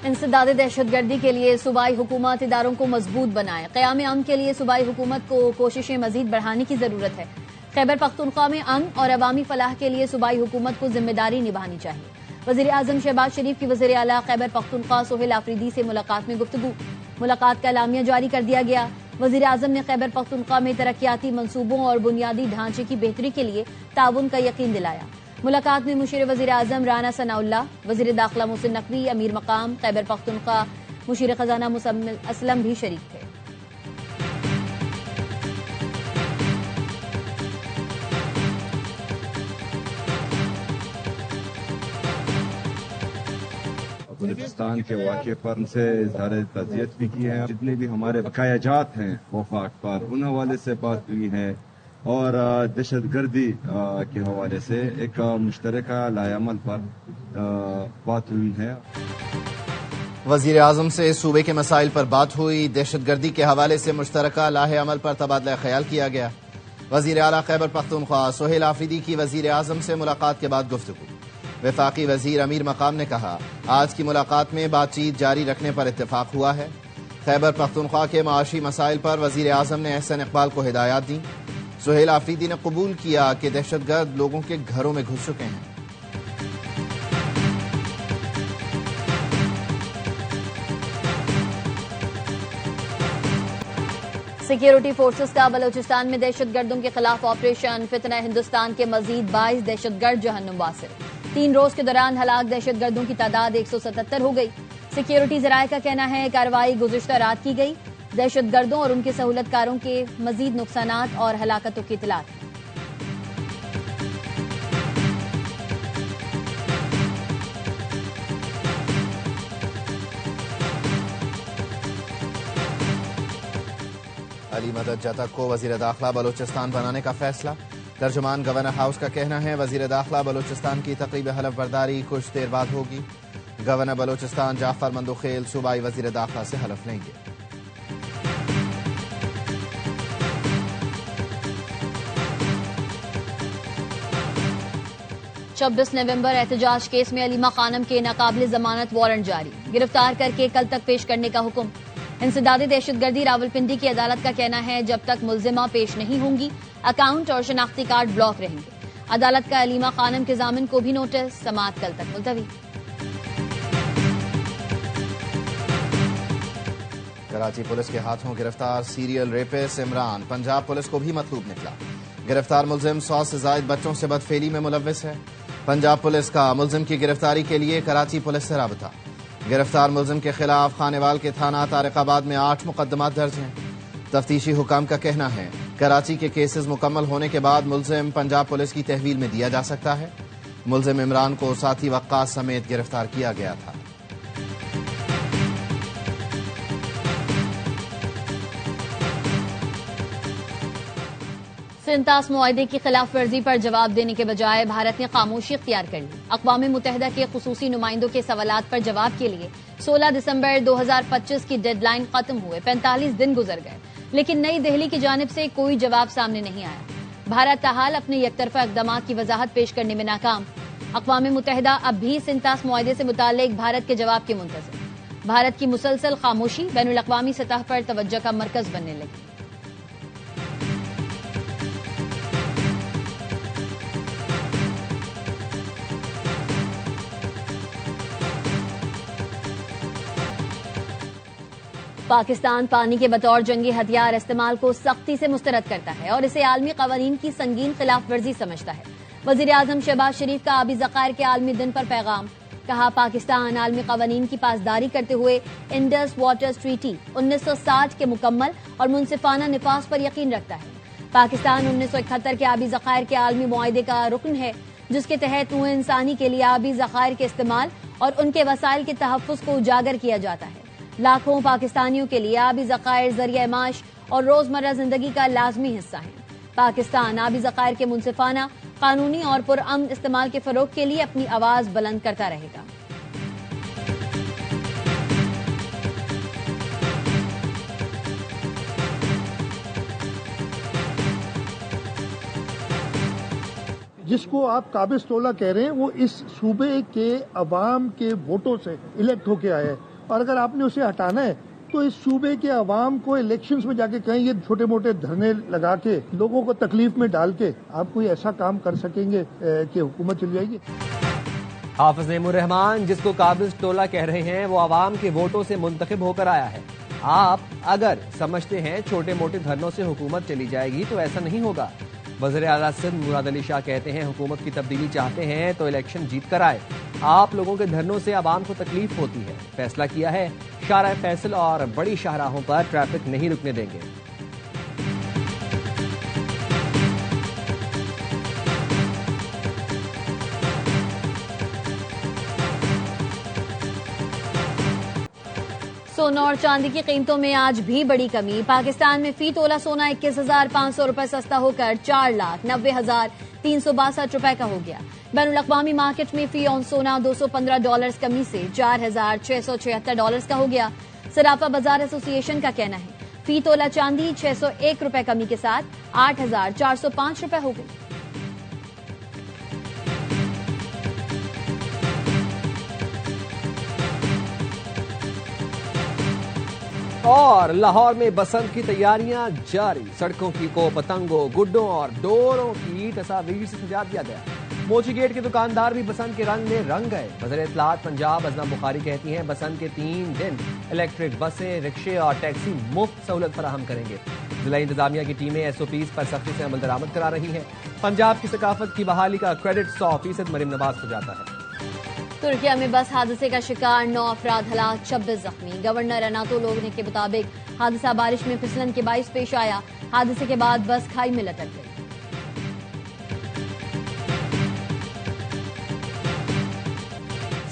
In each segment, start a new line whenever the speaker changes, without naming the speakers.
انسداد دہشت گردی کے لیے صوبائی حکومت اداروں کو مضبوط بنائے۔ قیام امن کے لیے صوبائی حکومت کو کوششیں مزید بڑھانے کی ضرورت ہے۔ خیبر پختونخوا میں امن اور عوامی فلاح کے لیے صوبائی حکومت کو ذمہ داری نبھانی چاہیے۔ وزیر اعظم شہباز شریف کی وزیر اعلیٰ خیبر پختونخوا سہیل آفریدی سے ملاقات میں گفتگو۔ ملاقات کا اعلامیہ جاری کر دیا گیا۔ وزیر اعظم نے خیبر پختونخوا میں ترقیاتی منصوبوں اور بنیادی ڈھانچے کی بہتری کے لیے تعاون کا یقین دلایا۔ ملاقات میں مشیر وزیر اعظم رانا ثناء اللہ، وزیر داخلہ محسن نقوی، امیر مقام خیبر پختونخوا مشیر خزانہ مزمل اسلم بھی شریک تھے۔
بلوچستان کے واقعے پر ان سے اظہار تعزیت بھی کی ہے۔ جتنے بھی ہمارے بقایا جات ہیں وفاق پر، ان حوالے سے بات ہوئی ہے اور دہشت گردی کے حوالے سے ایک مشترکہ لائحہ عمل پر بات ہوئی ہے۔
وزیر اعظم سے صوبے کے مسائل پر بات ہوئی۔ دہشت گردی کے حوالے سے مشترکہ لائحہ عمل پر تبادلہ خیال کیا گیا۔ وزیر اعلیٰ خیبر پختونخوا سہیل آفریدی کی وزیر اعظم سے ملاقات کے بعد گفتگو۔ وفاقی وزیر امیر مقام نے کہا، آج کی ملاقات میں بات چیت جاری رکھنے پر اتفاق ہوا ہے۔ خیبر پختونخوا کے معاشی مسائل پر وزیر اعظم نے احسن اقبال کو ہدایات دیں۔ سہیل آفریدی نے قبول کیا کہ دہشت گرد لوگوں کے گھروں میں گھس چکے ہیں۔
سیکیورٹی فورسز کا بلوچستان میں دہشت گردوں کے خلاف آپریشن۔ فتنہ ہندوستان کے مزید 22 دہشت گرد جہنم واسر۔ 3 روز کے دوران ہلاک دہشت گردوں کی تعداد 177 ہو گئی۔ سیکیورٹی ذرائع کا کہنا ہے کارروائی گزشتہ رات کی گئی۔ دہشت گردوں اور ان کے سہولت کاروں کے مزید نقصانات اور ہلاکتوں کی اطلاعات ہیں۔
علی مدد جتک کو وزیر داخلہ بلوچستان بنانے کا فیصلہ۔ ترجمان گورنر ہاؤس کا کہنا ہے وزیر داخلہ بلوچستان کی تقریب حلف برداری کچھ دیر بعد ہوگی۔ گورنر بلوچستان جعفر مندوخیل صوبائی وزیر داخلہ سے حلف لیں گے۔
چھبیس نومبر احتجاج کیس میں علیمہ خانم کے ناقابل ضمانت وارنٹ جاری، گرفتار کر کے کل تک پیش کرنے کا حکم۔ انسداد دہشت گردی راولپنڈی کی عدالت کا کہنا ہے جب تک ملزمہ پیش نہیں ہوں گی اکاؤنٹ اور شناختی کارڈ بلاک رہیں گے۔ عدالت کا علیمہ خانم کے ضامن کو بھی نوٹس، سماعت کل تک ملتوی۔
کراچی پولیس کے ہاتھوں گرفتار serial rapist Imran, Punjab police کو بھی مطلوب نکلا۔ گرفتار ملزم 100 سے زائد بچوں سے بدفعلی میں ملوث ہے۔ پنجاب پولیس کا ملزم کی گرفتاری کے لیے کراچی پولیس سے رابطہ۔ گرفتار ملزم کے خلاف خانیوال کے تھانہ طارق آباد میں 8 مقدمات درج ہیں۔ تفتیشی حکام کا کہنا ہے کراچی کے کیسز مکمل ہونے کے بعد ملزم پنجاب پولیس کی تحویل میں دیا جا سکتا ہے۔ ملزم عمران کو ساتھی وقاص سمیت گرفتار کیا گیا تھا۔
سنتاس معاہدے کی خلاف ورزی پر جواب دینے کے بجائے بھارت نے خاموشی اختیار کر لی۔ اقوام متحدہ کے خصوصی نمائندوں کے سوالات پر جواب کے لیے 16 دسمبر 2025 کی ڈیڈ لائن ختم ہوئے 45 دن گزر گئے، لیکن نئی دہلی کی جانب سے کوئی جواب سامنے نہیں آیا۔ بھارت تاحال اپنے یک طرفہ اقدامات کی وضاحت پیش کرنے میں ناکام۔ اقوام متحدہ اب بھی سنتاس معاہدے سے متعلق بھارت کے جواب کے منتظر۔ بھارت کی مسلسل خاموشی بین الاقوامی سطح پر توجہ کا مرکز بننے لگی۔ پاکستان پانی کے بطور جنگی ہتھیار استعمال کو سختی سے مسترد کرتا ہے اور اسے عالمی قوانین کی سنگین خلاف ورزی سمجھتا ہے۔ وزیر اعظم شہباز شریف کا آبی ذخائر کے عالمی دن پر پیغام، کہا پاکستان عالمی قوانین کی پاسداری کرتے ہوئے انڈس واٹرز ٹریٹی 1960 کے مکمل اور منصفانہ نفاذ پر یقین رکھتا ہے۔ پاکستان 1971 کے آبی ذخائر کے عالمی معاہدے کا رکن ہے، جس کے تحت نوع انسانی کے لیے آبی ذخائر کے استعمال اور ان کے وسائل کے تحفظ کو اجاگر کیا جاتا ہے۔ لاکھوں پاکستانیوں کے لیے آبی ذخائر ذریعہ معاش اور روزمرہ زندگی کا لازمی حصہ ہیں۔ پاکستان آبی ذخائر کے منصفانہ، قانونی اور پرامن استعمال کے فروغ کے لیے اپنی آواز بلند کرتا رہے گا۔
جس کو آپ قابض طولہ کہہ رہے ہیں وہ اس صوبے کے عوام کے ووٹوں سے الیکٹ ہو کے آیا ہے اور اگر آپ نے اسے ہٹانا ہے تو اس صوبے کے عوام کو الیکشنز میں جا کے کہیں یہ چھوٹے موٹے دھرنے لگا کے لوگوں کو تکلیف میں ڈال کے آپ کوئی ایسا کام کر سکیں گے کہ حکومت چل جائے گی؟
حافظ نعیم الرحمان، جس کو قابض ٹولہ کہہ رہے ہیں، وہ عوام کے ووٹوں سے منتخب ہو کر آیا ہے۔ آپ اگر سمجھتے ہیں چھوٹے موٹے دھرنوں سے حکومت چلی جائے گی تو ایسا نہیں ہوگا۔ وزیر اعلیٰ سندھ مراد علی شاہ کہتے ہیں حکومت کی تبدیلی چاہتے ہیں تو الیکشن جیت کر آئے۔ آپ لوگوں کے دھرنوں سے عوام کو تکلیف ہوتی ہے۔ فیصلہ کیا ہے شارع فیصل اور بڑی شاہراہوں پر ٹریفک نہیں رکنے دیں گے۔
سونا اور چاندی کی قیمتوں میں آج بھی بڑی کمی۔ پاکستان میں فی تولہ سونا 21,500 روپے سستا ہو کر 4,90,362 روپے کا ہو گیا۔ بین الاقوامی مارکیٹ میں فی اون سونا $215 کمی سے 4,676 کا ہو گیا۔ صرافہ بازار ایسوسی ایشن کا کہنا ہے فی تولہ چاندی 601 روپے کمی کے ساتھ 8,405 روپے ہو گئی۔
اور لاہور میں بسنت کی تیاریاں جاری، سڑکوں کو پتنگوں، گڈوں اور ڈوروں کی تصاویر سے سجا دیا گیا۔ موچی گیٹ کے دکاندار بھی بسنت کے رنگ میں رنگ گئے۔ وزیر اطلاعات پنجاب ازنا بخاری کہتی ہیں بسنت کے 3 دن الیکٹرک بسیں، رکشے اور ٹیکسی مفت سہولت فراہم کریں گے۔ ضلع انتظامیہ کی ٹیمیں SOPs پر سختی سے عمل درآمد کرا رہی ہیں۔ پنجاب کی ثقافت کی بحالی کا کریڈٹ 100% مریم نواز کو جاتا ہے۔
ترکیہ میں بس حادثے کا شکار 9 افراد ہلاک، 26 زخمی۔ گورنر ریناتو لوگنے کے مطابق حادثہ بارش میں پھسلن کے باعث پیش آیا۔ حادثے کے بعد بس کھائی میں لٹک گئی۔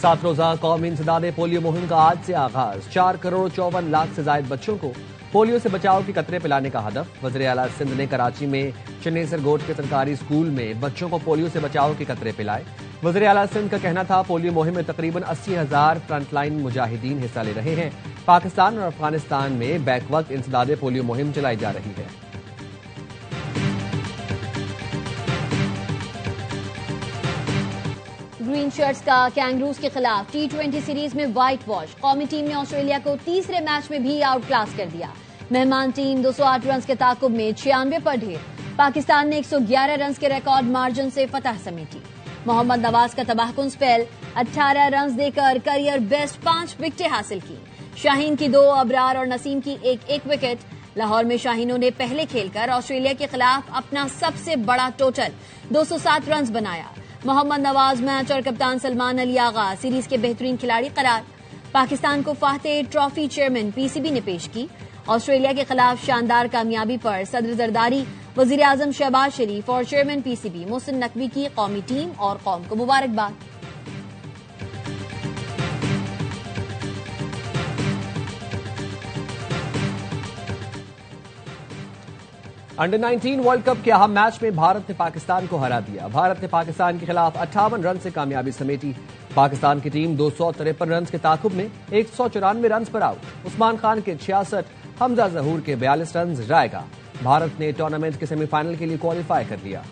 7 روزہ قومی انسداد پولیو مہم کا آج سے آغاز۔ 4,54,00,000 سے زائد بچوں کو پولیو سے بچاؤ کے قطرے پلانے کا ہدف۔ وزیر اعلیٰ سندھ نے کراچی میں چنیسر گوٹ کے سرکاری اسکول میں بچوں کو پولیو سے بچاؤ کے قطرے پلائے۔ وزیر اعلیٰ سندھ کا کہنا تھا پولیو مہم میں تقریباً 80,000 فرنٹ لائن مجاہدین حصہ لے رہے ہیں۔ پاکستان اور افغانستان میں بیک وقت انسداد پولیو مہم چلائی جا رہی ہے۔
گرین شرٹس کا کینگروز کے خلاف T20 سیریز میں وائٹ واش۔ قومی ٹیم نے آسٹریلیا کو تیسرے میچ میں بھی آؤٹ کلاس کر دیا۔ مہمان ٹیم 208 رنز کے تعاقب میں 96 پر ڈھیر۔ پاکستان نے 111 رنز کے ریکارڈ مارجن سے فتح سمیٹی۔ محمد نواز کا تباہ کن سپیل، 18 رنز دے کر کریئر بیسٹ 5 وکٹیں حاصل کی۔ شاہین کی 2، ابرار اور نسیم کی ایک وکٹ۔ لاہور میں شاہینوں نے پہلے کھیل کر آسٹریلیا کے خلاف اپنا سب سے بڑا ٹوٹل 207 رنز بنایا۔ محمد نواز میچ اور کپتان سلمان علی آغا سیریز کے بہترین کھلاڑی قرار۔ پاکستان کو فاتح ٹرافی چیئرمین PCB نے پیش کی۔ آسٹریلیا کے خلاف شاندار کامیابی پر صدر زرداری، وزیر اعظم شہباز شریف اور چیئرمین PCB محسن نقوی کی قومی ٹیم اور قوم کو مبارکباد۔
انڈر 19 ورلڈ کپ کے اہم میچ میں بھارت نے پاکستان کو ہرا دیا۔ بھارت نے پاکستان کے خلاف 58 رن سے کامیابی سمیٹی۔ پاکستان کی ٹیم 253 رنز کے تعاقب میں 194 رنز پر آؤٹ۔ عثمان خان کے 66، حمزہ ظہور کے 42 رنز رائے گا۔ بھارت نے ٹورنامنٹ کے سیمی فائنل کے لیے کوالیفائی کر لیا۔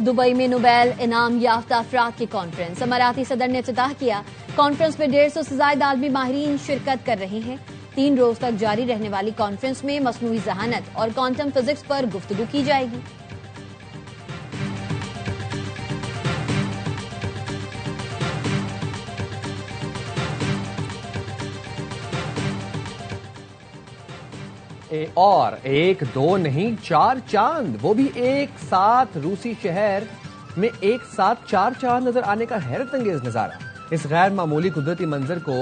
دبئی میں نوبیل انعام یافتہ افراد کی کانفرنس اماراتی صدر نے افتتاح کیا۔ کانفرنس میں 150 سے زائد عالمی ماہرین شرکت کر رہے ہیں۔ 3 روز تک جاری رہنے والی کانفرنس میں مصنوعی ذہانت اور کوانٹم فزکس پر گفتگو کی جائے گی۔
اور 1 2 نہیں 4 چاند، وہ بھی ایک ساتھ روسی شہر میں ایک ساتھ 4 چاند نظر آنے کا حیرت انگیز نظارہ۔ اس غیر معمولی قدرتی منظر کو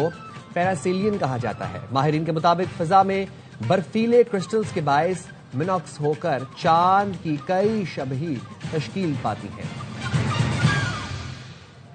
پیراسیلین کہا جاتا ہے۔ ماہرین کے مطابق فضا میں برفیلے کرسٹلز کے باعث منعکس ہو کر چاند کی کئی شبیہ تشکیل پاتی ہیں۔